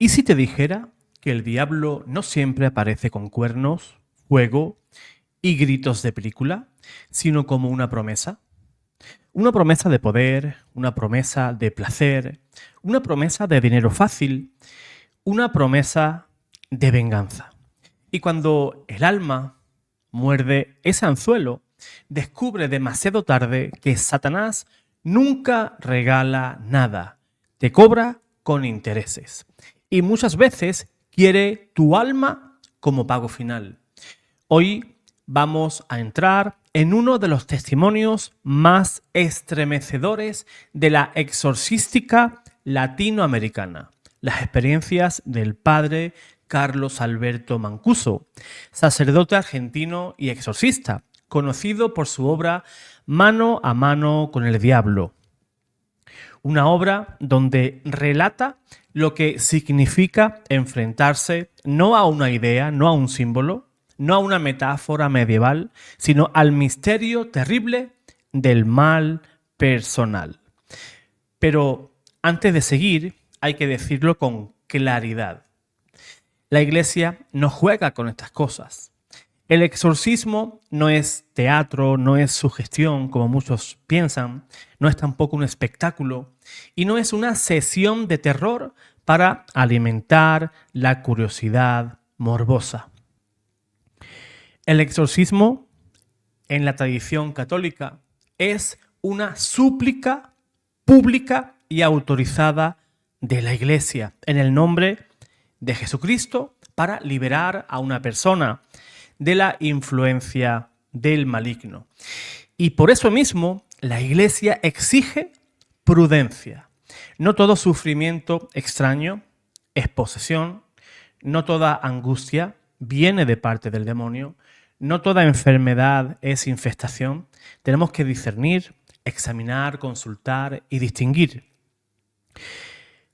¿Y si te dijera que el diablo no siempre aparece con cuernos, fuego y gritos de película, sino como una promesa? Una promesa de poder, una promesa de placer, una promesa de dinero fácil, una promesa de venganza. Y cuando el alma muerde ese anzuelo, descubre demasiado tarde que Satanás nunca regala nada, te cobra con intereses. Y muchas veces quiere tu alma como pago final. Hoy vamos a entrar en uno de los testimonios más estremecedores de la exorcística latinoamericana, las experiencias del padre Carlos Alberto Mancuso, sacerdote argentino y exorcista, conocido por su obra Mano a mano con el diablo. Una obra donde relata lo que significa enfrentarse no a una idea, no a un símbolo, no a una metáfora medieval, sino al misterio terrible del mal personal. Pero antes de seguir, hay que decirlo con claridad. La Iglesia no juega con estas cosas. El exorcismo no es teatro, no es sugestión, como muchos piensan, no es tampoco un espectáculo y no es una sesión de terror para alimentar la curiosidad morbosa. El exorcismo, en la tradición católica, es una súplica pública y autorizada de la Iglesia en el nombre de Jesucristo para liberar a una persona de la influencia del maligno. Y por eso mismo la Iglesia exige prudencia. No todo sufrimiento extraño es posesión, no toda angustia viene de parte del demonio, no toda enfermedad es infestación. Tenemos que discernir, examinar, consultar y distinguir.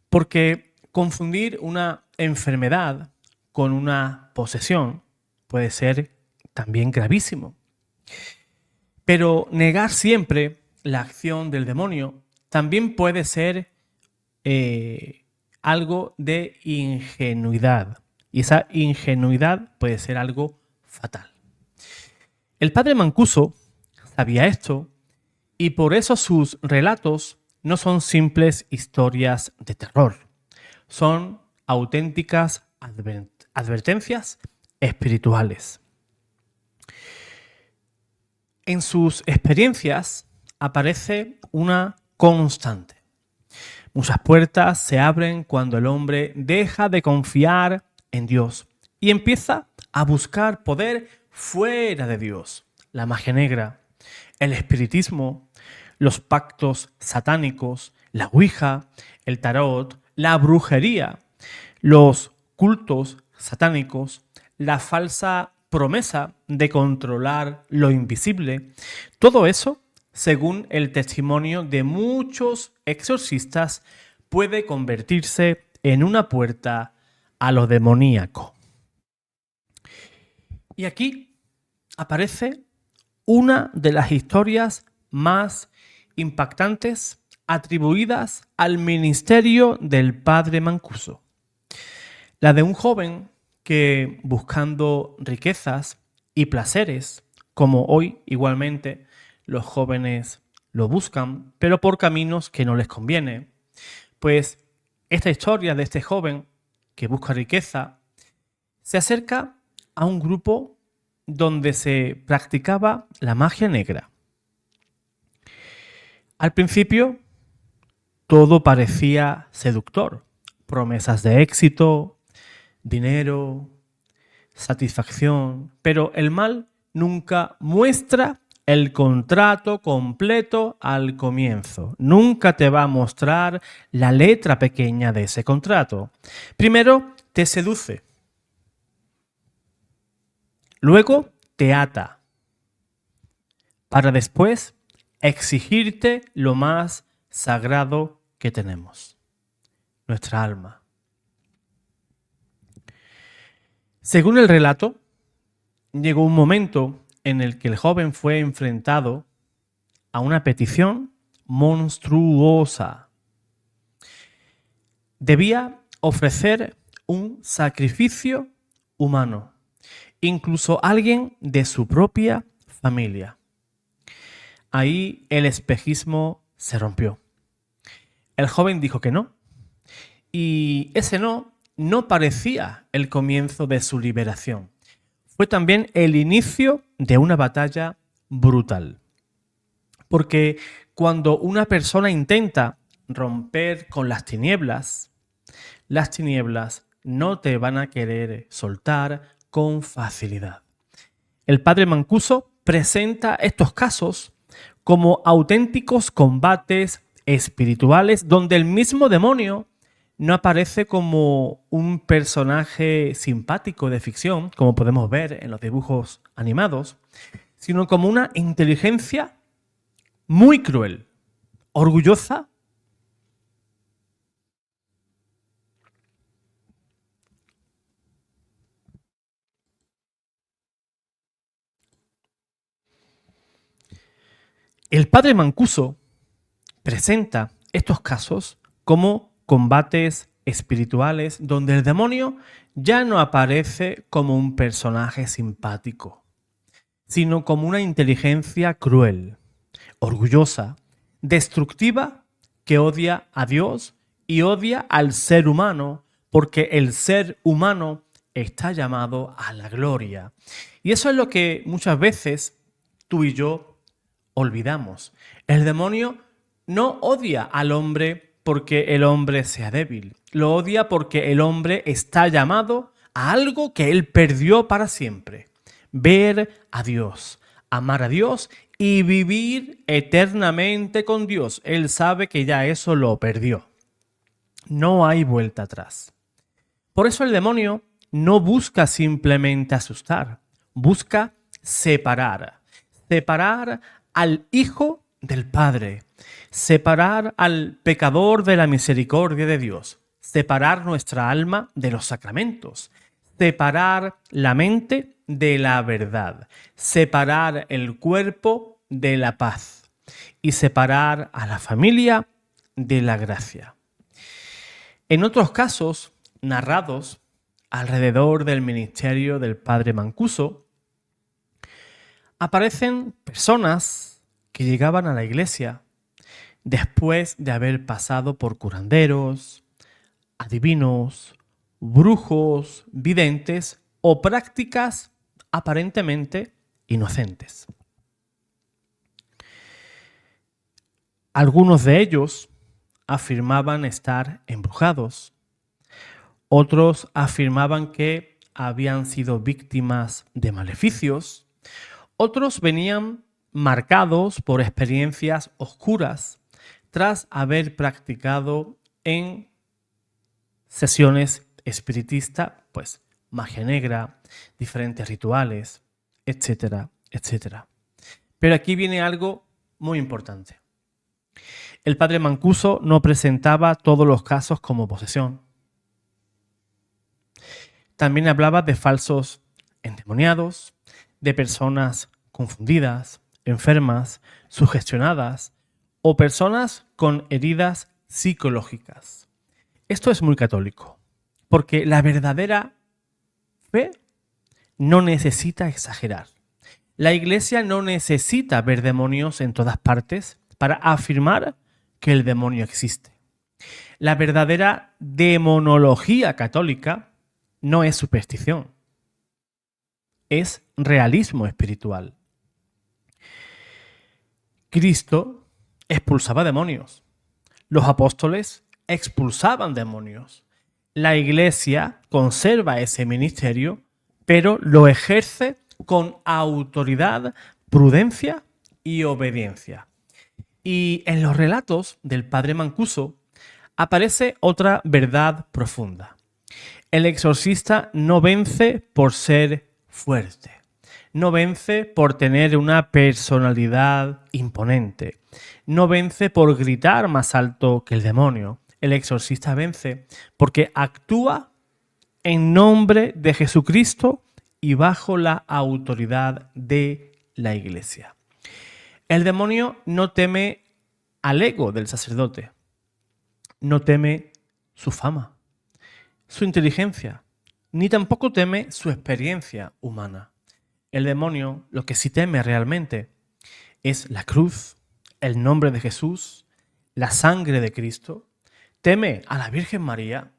Porque confundir una enfermedad con una posesión puede ser también gravísimo. Pero negar siempre la acción del demonio también puede ser algo de ingenuidad. Y esa ingenuidad puede ser algo fatal. El padre Mancuso sabía esto y por eso sus relatos no son simples historias de terror. Son auténticas advertencias espirituales. En sus experiencias aparece una constante. Muchas puertas se abren cuando el hombre deja de confiar en Dios y empieza a buscar poder fuera de Dios. La magia negra, el espiritismo, los pactos satánicos, la ouija, el tarot, la brujería, los cultos satánicos, la falsa promesa de controlar lo invisible. Todo eso, según el testimonio de muchos exorcistas, puede convertirse en una puerta a lo demoníaco. Y aquí aparece una de las historias más impactantes atribuidas al ministerio del padre Mancuso. La de un joven que, buscando riquezas y placeres, como hoy igualmente los jóvenes lo buscan, pero por caminos que no les conviene, pues esta historia de este joven que busca riqueza se acerca a un grupo donde se practicaba la magia negra. Al principio, todo parecía seductor. Promesas de éxito, dinero, satisfacción, pero el mal nunca muestra el contrato completo al comienzo. Nunca te va a mostrar la letra pequeña de ese contrato. Primero te seduce. Luego te ata. Para después exigirte lo más sagrado que tenemos, nuestra alma. Según el relato, llegó un momento en el que el joven fue enfrentado a una petición monstruosa. Debía ofrecer un sacrificio humano, incluso alguien de su propia familia. Ahí el espejismo se rompió. El joven dijo que no, y ese no parecía el comienzo de su liberación. Fue también el inicio de una batalla brutal. Porque cuando una persona intenta romper con las tinieblas no te van a querer soltar con facilidad. El padre Mancuso presenta estos casos como auténticos combates espirituales donde el mismo demonio no aparece como un personaje simpático de ficción, como podemos ver en los dibujos animados, sino como una inteligencia muy cruel, orgullosa. El padre Mancuso presenta estos casos como combates espirituales donde el demonio ya no aparece como un personaje simpático, sino como una inteligencia cruel, orgullosa, destructiva, que odia a Dios y odia al ser humano, porque el ser humano está llamado a la gloria. Y eso es lo que muchas veces tú y yo olvidamos. El demonio no odia al hombre porque el hombre sea débil. Lo odia porque el hombre está llamado a algo que él perdió para siempre. Ver a Dios, amar a Dios y vivir eternamente con Dios. Él sabe que ya eso lo perdió. No hay vuelta atrás. Por eso el demonio no busca simplemente asustar, busca separar. Separar al Hijo del Padre, separar al pecador de la misericordia de Dios, separar nuestra alma de los sacramentos, separar la mente de la verdad, separar el cuerpo de la paz y separar a la familia de la gracia. En otros casos narrados alrededor del ministerio del padre Mancuso, aparecen personas que llegaban a la iglesia después de haber pasado por curanderos, adivinos, brujos, videntes o prácticas aparentemente inocentes. Algunos de ellos afirmaban estar embrujados, otros afirmaban que habían sido víctimas de maleficios, otros venían marcados por experiencias oscuras tras haber practicado en sesiones espiritistas, pues magia negra, diferentes rituales, etcétera, etcétera. Pero aquí viene algo muy importante. El padre Mancuso no presentaba todos los casos como posesión. También hablaba de falsos endemoniados, de personas confundidas, enfermas, sugestionadas o personas con heridas psicológicas. Esto es muy católico, porque la verdadera fe no necesita exagerar. La Iglesia no necesita ver demonios en todas partes para afirmar que el demonio existe. La verdadera demonología católica no es superstición, es realismo espiritual. Cristo expulsaba demonios. Los apóstoles expulsaban demonios. La Iglesia conserva ese ministerio, pero lo ejerce con autoridad, prudencia y obediencia. Y en los relatos del padre Mancuso aparece otra verdad profunda. El exorcista no vence por ser fuerte, no vence por tener una personalidad imponente, no vence por gritar más alto que el demonio. El exorcista vence porque actúa en nombre de Jesucristo y bajo la autoridad de la Iglesia. El demonio no teme al ego del sacerdote, no teme su fama, su inteligencia, ni tampoco teme su experiencia humana. El demonio lo que sí teme realmente es la cruz, el nombre de Jesús, la sangre de Cristo. Teme a la Virgen María,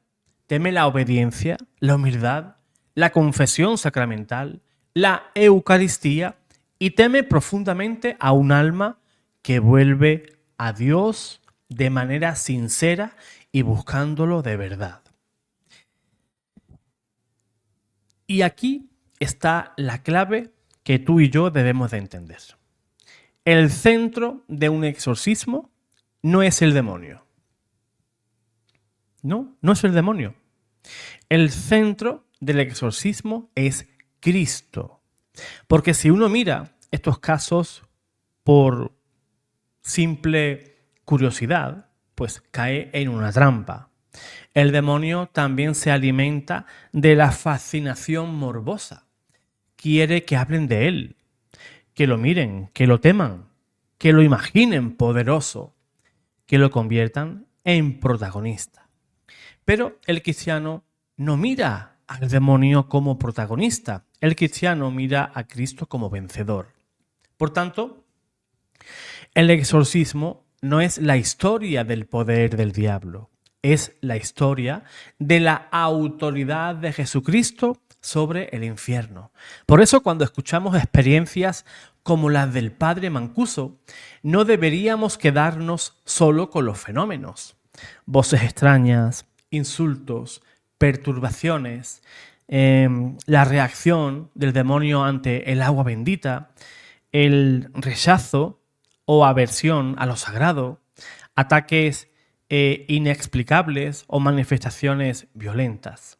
teme la obediencia, la humildad, la confesión sacramental, la Eucaristía y teme profundamente a un alma que vuelve a Dios de manera sincera y buscándolo de verdad. Y aquí está la clave que tú y yo debemos de entender. El centro de un exorcismo no es el demonio. No es el demonio. El centro del exorcismo es Cristo. Porque si uno mira estos casos por simple curiosidad, pues cae en una trampa. El demonio también se alimenta de la fascinación morbosa. Quiere que hablen de él, que lo miren, que lo teman, que lo imaginen poderoso, que lo conviertan en protagonista. Pero el cristiano no mira al demonio como protagonista. El cristiano mira a Cristo como vencedor. Por tanto, el exorcismo no es la historia del poder del diablo, es la historia de la autoridad de Jesucristo sobre el infierno. Por eso cuando escuchamos experiencias como las del padre Mancuso, no deberíamos quedarnos solo con los fenómenos. Voces extrañas, insultos, perturbaciones, la reacción del demonio ante el agua bendita, el rechazo o aversión a lo sagrado, ataques inexplicables o manifestaciones violentas.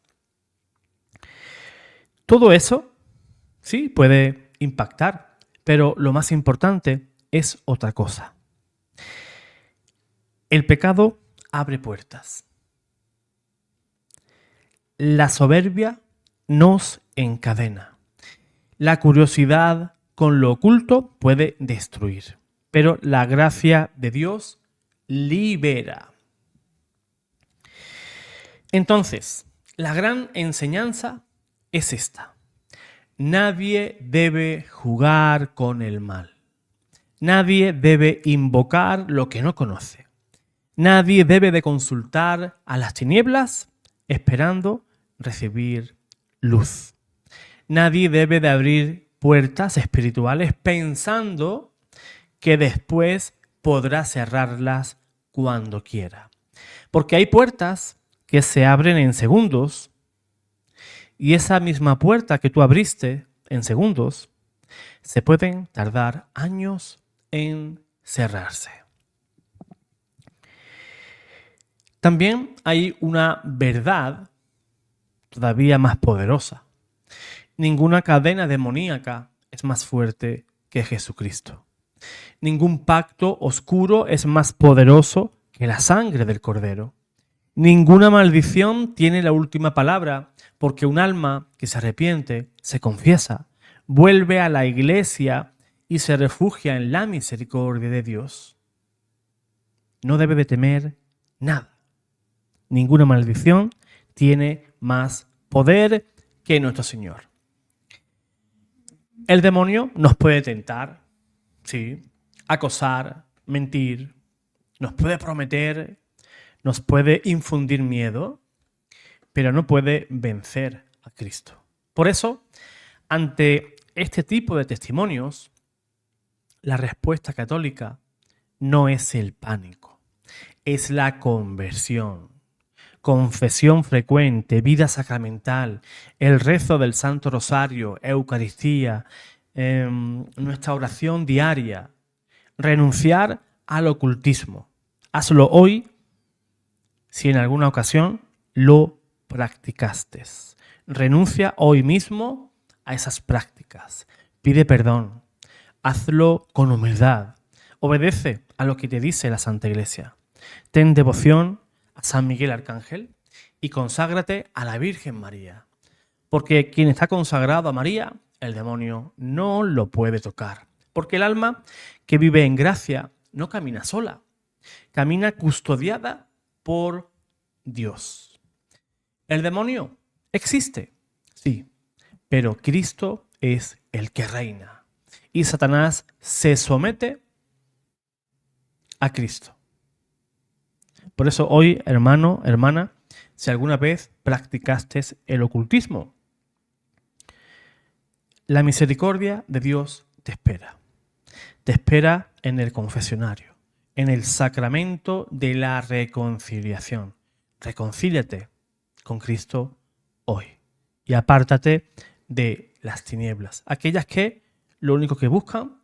Todo eso, sí, puede impactar, pero lo más importante es otra cosa. El pecado abre puertas. La soberbia nos encadena. La curiosidad con lo oculto puede destruir, pero la gracia de Dios libera. Entonces, la gran enseñanza es esta. Nadie debe jugar con el mal. Nadie debe invocar lo que no conoce. Nadie debe de consultar a las tinieblas esperando recibir luz. Nadie debe de abrir puertas espirituales pensando que después podrá cerrarlas cuando quiera. Porque hay puertas que se abren en segundos y esa misma puerta que tú abriste en segundos se pueden tardar años en cerrarse. También hay una verdad todavía más poderosa. Ninguna cadena demoníaca es más fuerte que Jesucristo. Ningún pacto oscuro es más poderoso que la sangre del Cordero. Ninguna maldición tiene la última palabra, porque un alma que se arrepiente, se confiesa, vuelve a la iglesia y se refugia en la misericordia de Dios. No debe de temer nada. Ninguna maldición tiene más poder que nuestro Señor. El demonio nos puede tentar, sí, acosar, mentir, nos puede prometer, nos puede infundir miedo, pero no puede vencer a Cristo. Por eso, ante este tipo de testimonios, la respuesta católica no es el pánico, es la conversión. Confesión frecuente, vida sacramental, el rezo del Santo Rosario, Eucaristía, nuestra oración diaria, renunciar al ocultismo. Hazlo hoy si en alguna ocasión lo practicaste. Renuncia hoy mismo a esas prácticas. Pide perdón. Hazlo con humildad. Obedece a lo que te dice la Santa Iglesia. Ten devoción a San Miguel Arcángel y conságrate a la Virgen María. Porque quien está consagrado a María, el demonio no lo puede tocar. Porque el alma que vive en gracia no camina sola, camina custodiada por Dios. ¿El demonio existe? Sí, pero Cristo es el que reina. Y Satanás se somete a Cristo. Por eso hoy, hermano, hermana, si alguna vez practicaste el ocultismo, la misericordia de Dios te espera. Te espera en el confesionario, en el sacramento de la reconciliación. Reconcíliate con Cristo hoy y apártate de las tinieblas, aquellas que lo único que buscan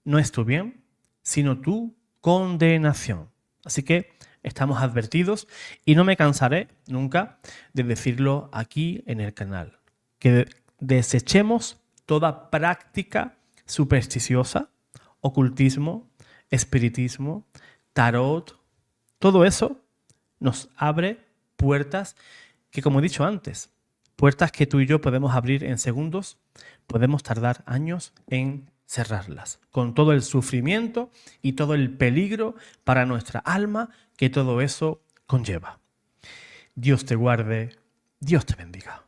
no es tu bien, sino tu condenación. Así que estamos advertidos y no me cansaré nunca de decirlo aquí en el canal, que desechemos toda práctica supersticiosa, ocultismo, espiritismo, tarot. Todo eso nos abre puertas que, como he dicho antes, puertas que tú y yo podemos abrir en segundos, podemos tardar años en cerrarlas, con todo el sufrimiento y todo el peligro para nuestra alma que todo eso conlleva. Dios te guarde, Dios te bendiga.